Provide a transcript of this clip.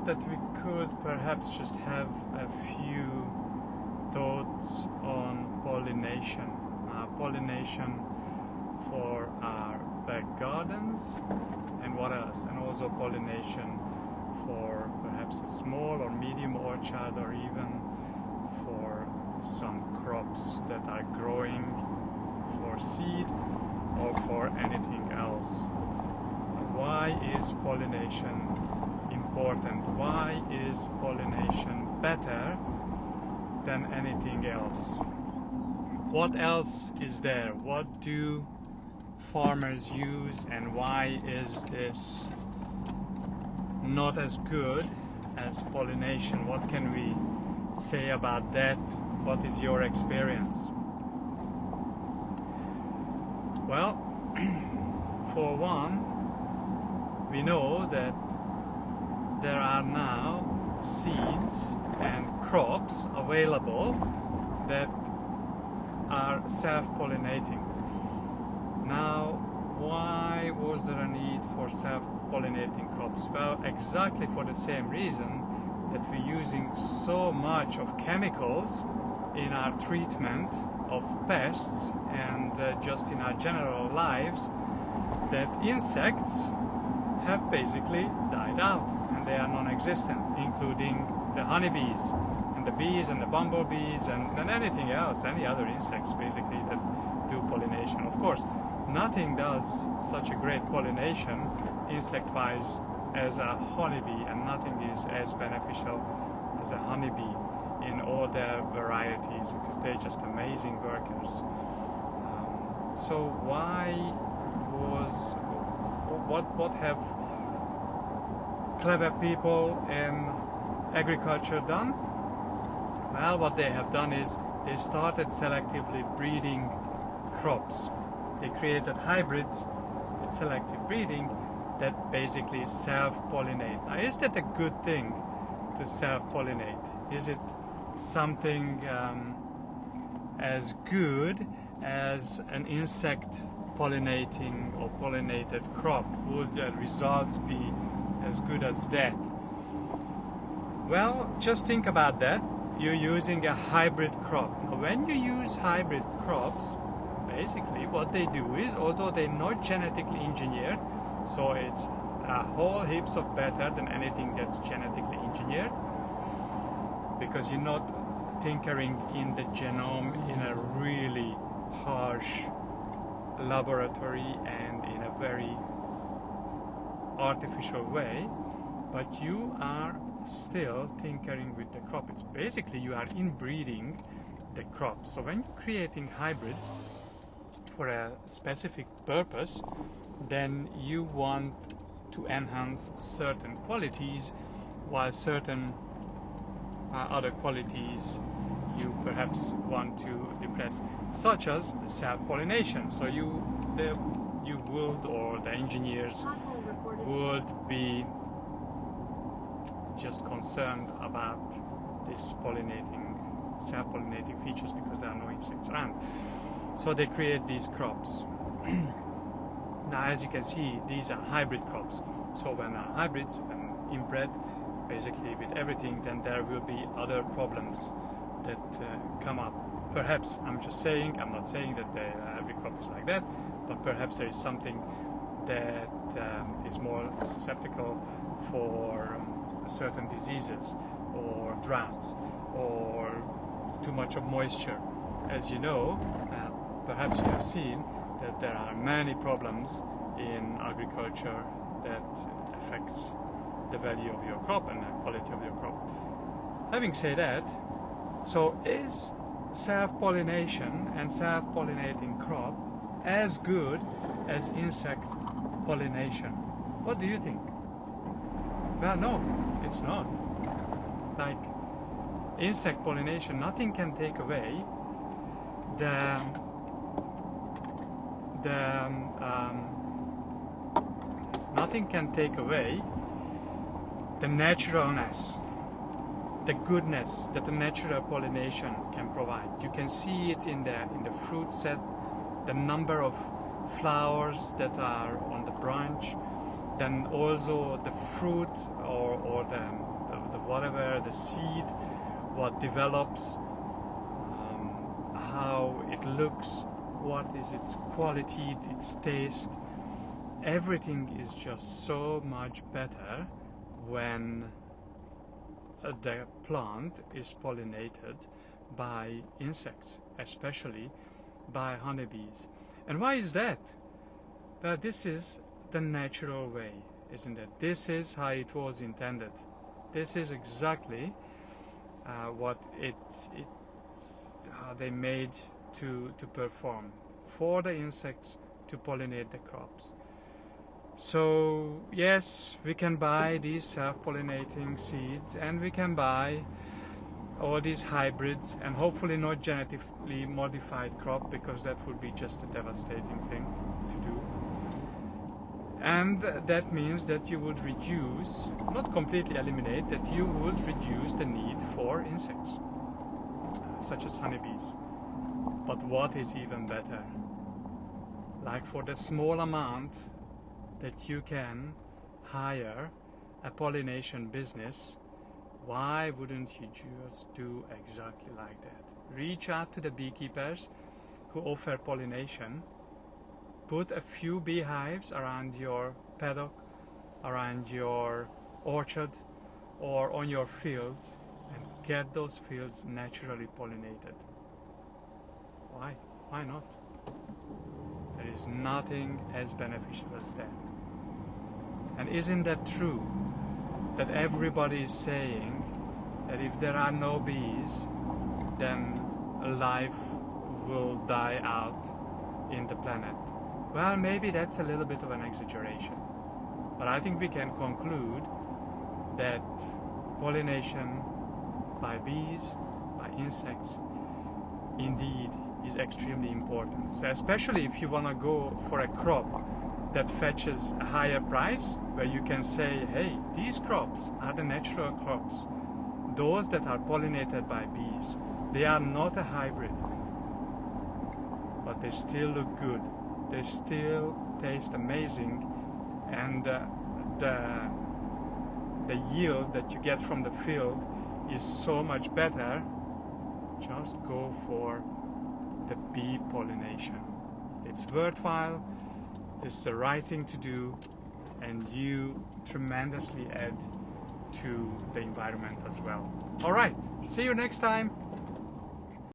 that we could perhaps just have a few thoughts on pollination. Pollination for our back gardens, and what else? And also pollination for perhaps a small or medium orchard, or even for some crops that are growing for seed or for anything else. Why is pollination important? Why is pollination better than anything else? What else is there? What do farmers use, and why is this not as good as pollination? What can we say about that? What is your experience? Well, for one, we know that there are now seeds and crops available that are self-pollinating. Now, why was there a need for self-pollinating crops? Well, exactly for the same reason that we're using so much of chemicals in our treatment of pests and just in our general lives, that insects have basically died out and they are non-existent, including the honeybees and the bees and the bumblebees and anything else, any other insects basically that do pollination. Of course, nothing does such a great pollination insect-wise as a honeybee, and nothing is as beneficial as a honeybee in all their varieties, because they're just amazing workers. So what have clever people in agriculture done? Well, what they have done is they started selectively breeding crops. They created hybrids with selective breeding that basically self-pollinate. Now, is that a good thing to self-pollinate? Is it something as good as an insect pollinating or pollinated crop? Would the results be as good as that? Well, just think about that. You're using a hybrid crop. Now, when you use hybrid crops, basically what they do is, although they're not genetically engineered, so it's a whole heaps of better than anything that's genetically engineered, because you're not tinkering in the genome in a really harsh laboratory and in a very artificial way, but you are still tinkering with the crop. It's basically you are inbreeding the crop. So when you're creating hybrids for a specific purpose, then you want to enhance certain qualities, while certain other qualities you perhaps want to depress, such as self-pollination. So you would, or the engineers would be just concerned about this self-pollinating features, because there are no insects around. So they create these crops. Now, as you can see, these are hybrid crops. So when hybrids, when inbred, basically with everything, then there will be other problems that come up. Perhaps, I'm just saying, I'm not saying that every crop is like that, but perhaps there is something that is more susceptible for certain diseases, or droughts, or too much of moisture. As you know, perhaps you have seen that there are many problems in agriculture that affects the value of your crop and the quality of your crop. Having said that, so is self-pollination and self-pollinating crop as good as insect pollination? What do you think? Well, no, it's not. Like insect pollination, nothing can take away nothing can take away the naturalness, the goodness that the natural pollination can provide. You can see it in the fruit set, the number of flowers that are on the branch, then also the fruit or whatever, the seed, what develops, how it looks, what is its quality, its taste. Everything is just so much better when the plant is pollinated by insects, especially by honeybees. And why is that? Well, this is the natural way, isn't it? This is how it was intended. This is exactly what they made to perform, for the insects to pollinate the crops. So yes, we can buy these self-pollinating seeds, and we can buy all these hybrids, and hopefully not genetically modified crop, because that would be just a devastating thing to do. And that means that you would reduce, not completely eliminate, that you would reduce the need for insects, such as honeybees. But what is even better, like for the small amount that you can hire a pollination business, why wouldn't you just do exactly like that? Reach out to the beekeepers who offer pollination, put a few beehives around your paddock, around your orchard, or on your fields, and get those fields naturally pollinated. Why? Why not? There is nothing as beneficial as that. And isn't that true? That everybody is saying that if there are no bees, then life will die out in the planet. Well, maybe that's a little bit of an exaggeration. But I think we can conclude that pollination by bees, by insects, indeed is extremely important. So especially if you want to go for a crop that fetches a higher price, where you can say, hey, these crops are the natural crops, those that are pollinated by bees. They are not a hybrid, but they still look good, they still taste amazing, and the yield that you get from the field is so much better. Just go for the bee pollination. It's worthwhile, it's the right thing to do, and you tremendously add to the environment as well. Alright, see you next time.